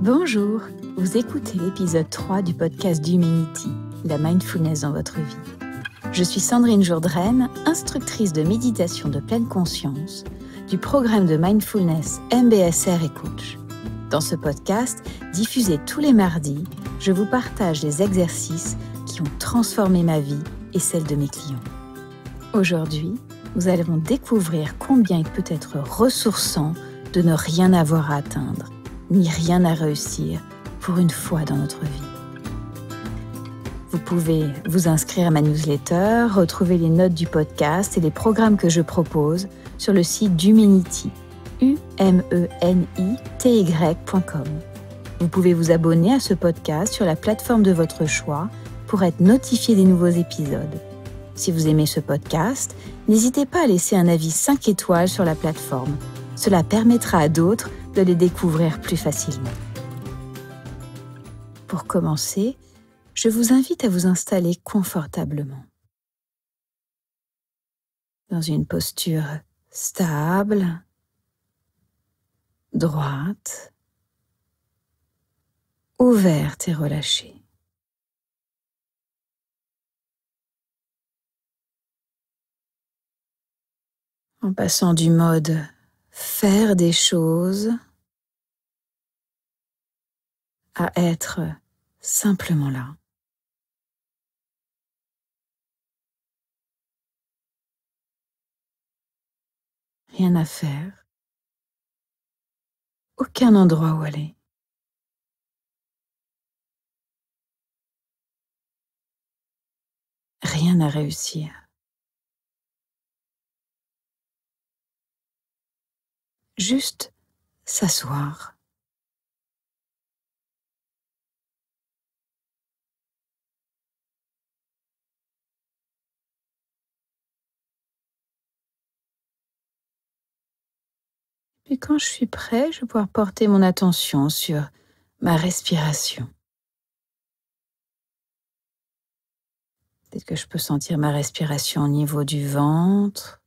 Bonjour, vous écoutez l'épisode 3 du podcast d'Humanity, la mindfulness dans votre vie. Je suis Sandrine Jourdraine, instructrice de méditation de pleine conscience du programme de mindfulness MBSR et coach. Dans ce podcast, diffusé tous les mardis, je vous partage les exercices qui ont transformé ma vie et celle de mes clients. Aujourd'hui, nous allons découvrir combien il peut être ressourçant de ne rien avoir à atteindre, ni rien à réussir pour une fois dans notre vie. Vous pouvez vous inscrire à ma newsletter, retrouver les notes du podcast et les programmes que je propose sur le site d'Humanity, umenity.com. Vous pouvez vous abonner à ce podcast sur la plateforme de votre choix pour être notifié des nouveaux épisodes. Si vous aimez ce podcast, n'hésitez pas à laisser un avis 5 étoiles sur la plateforme. Cela permettra à d'autres de les découvrir plus facilement. Pour commencer, je vous invite à vous installer confortablement. Dans une posture stable, droite, ouverte et relâchée. En passant du mode faire des choses à être simplement là. Rien à faire. Aucun endroit où aller. Rien à réussir. Juste s'asseoir. Puis quand je suis prêt, je vais pouvoir porter mon attention sur ma respiration. Peut-être que je peux sentir ma respiration au niveau du ventre.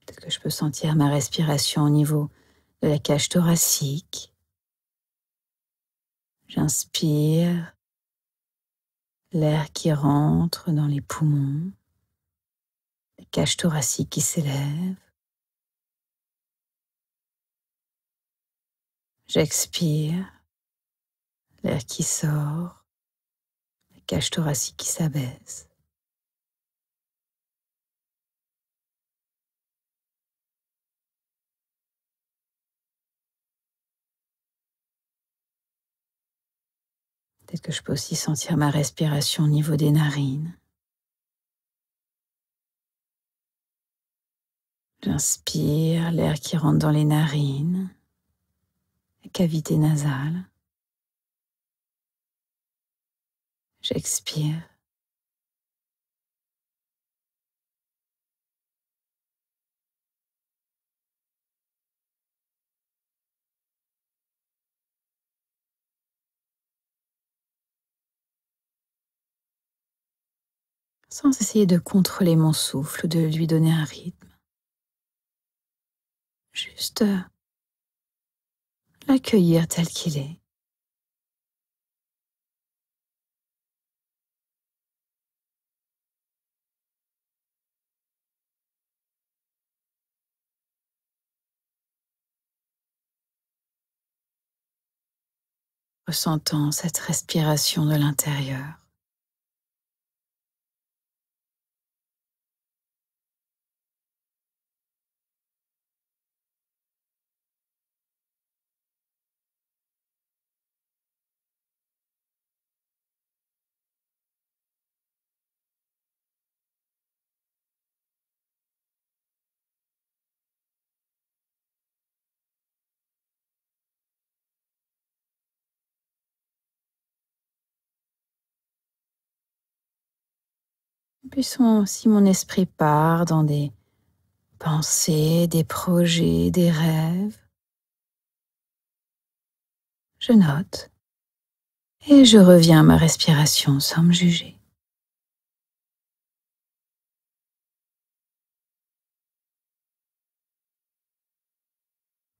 Peut-être que je peux sentir ma respiration au niveau de la cage thoracique. J'inspire l'air qui rentre dans les poumons, la cage thoracique qui s'élève. J'expire l'air qui sort, la cage thoracique qui s'abaisse. Peut-être que je peux aussi sentir ma respiration au niveau des narines. J'inspire l'air qui rentre dans les narines, la cavité nasale. J'expire. Sans essayer de contrôler mon souffle, de lui donner un rythme. Juste l'accueillir tel qu'il est. Ressentant cette respiration de l'intérieur. Puis si mon esprit part dans des pensées, des projets, des rêves, je note et je reviens à ma respiration sans me juger.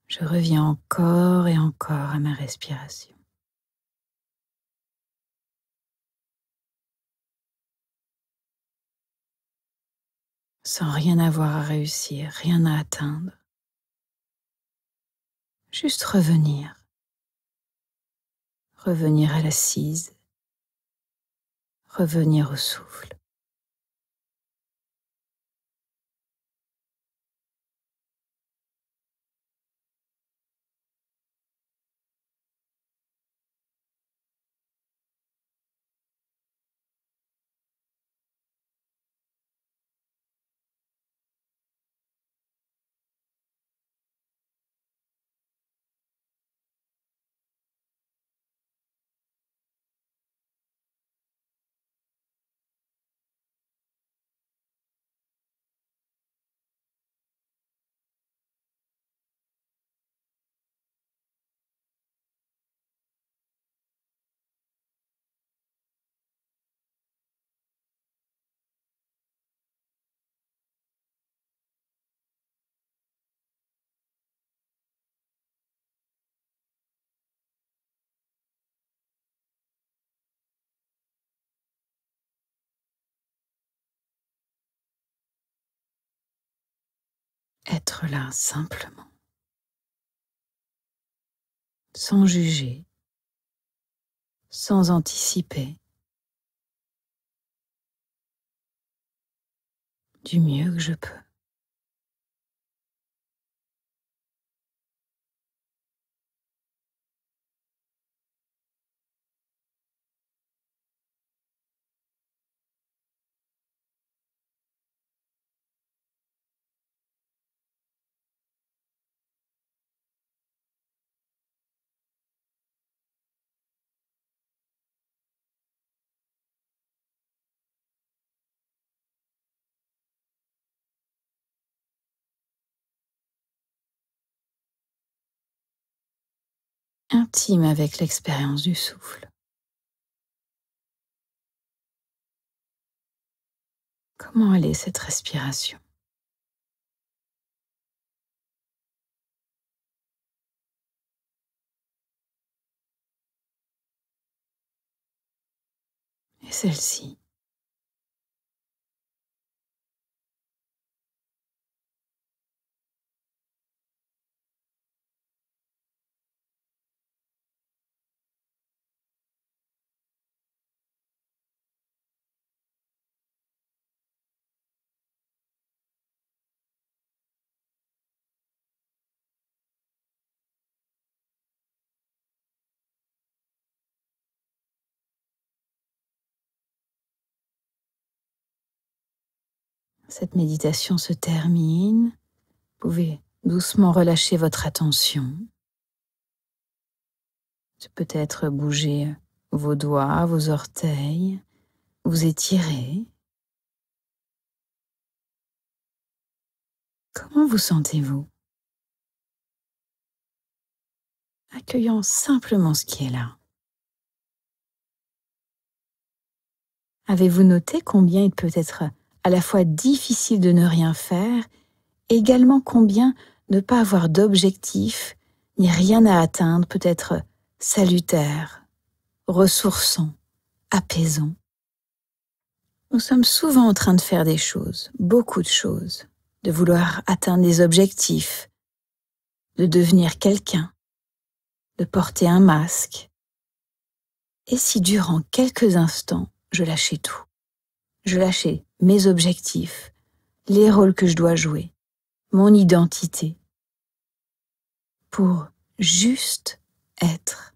Je reviens encore et encore à ma respiration. Sans rien avoir à réussir, rien à atteindre. Juste revenir. Revenir à l'assise. Revenir au souffle. Être là simplement, sans juger, sans anticiper, du mieux que je peux. Intime avec l'expérience du souffle. Comment elle est cette respiration? Et celle-ci? Cette méditation se termine. Vous pouvez doucement relâcher votre attention. Peut-être bouger vos doigts, vos orteils, vous étirer. Comment vous sentez-vous? Accueillant simplement ce qui est là. Avez-vous noté combien il peut être à la fois difficile de ne rien faire, et également combien ne pas avoir d'objectif, ni rien à atteindre peut être salutaire, ressourçant, apaisant? Nous sommes souvent en train de faire des choses, beaucoup de choses, de vouloir atteindre des objectifs, de devenir quelqu'un, de porter un masque. Et si durant quelques instants, je lâchais tout, je lâchais mes objectifs, les rôles que je dois jouer, mon identité, pour juste être.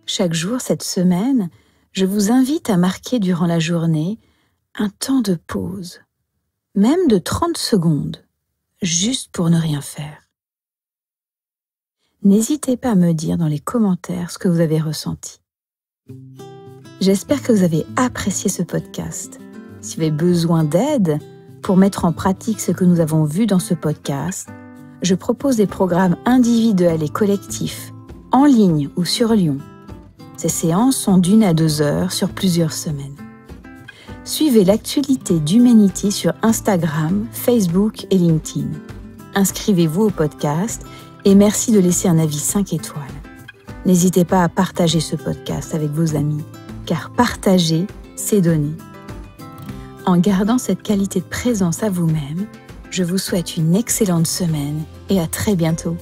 Chaque jour cette semaine, je vous invite à marquer durant la journée un temps de pause, même de 30 secondes, juste pour ne rien faire. N'hésitez pas à me dire dans les commentaires ce que vous avez ressenti. J'espère que vous avez apprécié ce podcast. Si vous avez besoin d'aide pour mettre en pratique ce que nous avons vu dans ce podcast, je propose des programmes individuels et collectifs, en ligne ou sur Lyon. Ces séances sont d'1 à 2 heures sur plusieurs semaines. Suivez l'actualité d'Humanity sur Instagram, Facebook et LinkedIn. Inscrivez-vous au podcast et merci de laisser un avis 5 étoiles. N'hésitez pas à partager ce podcast avec vos amis, car partager, c'est donner. En gardant cette qualité de présence à vous-même, je vous souhaite une excellente semaine et à très bientôt.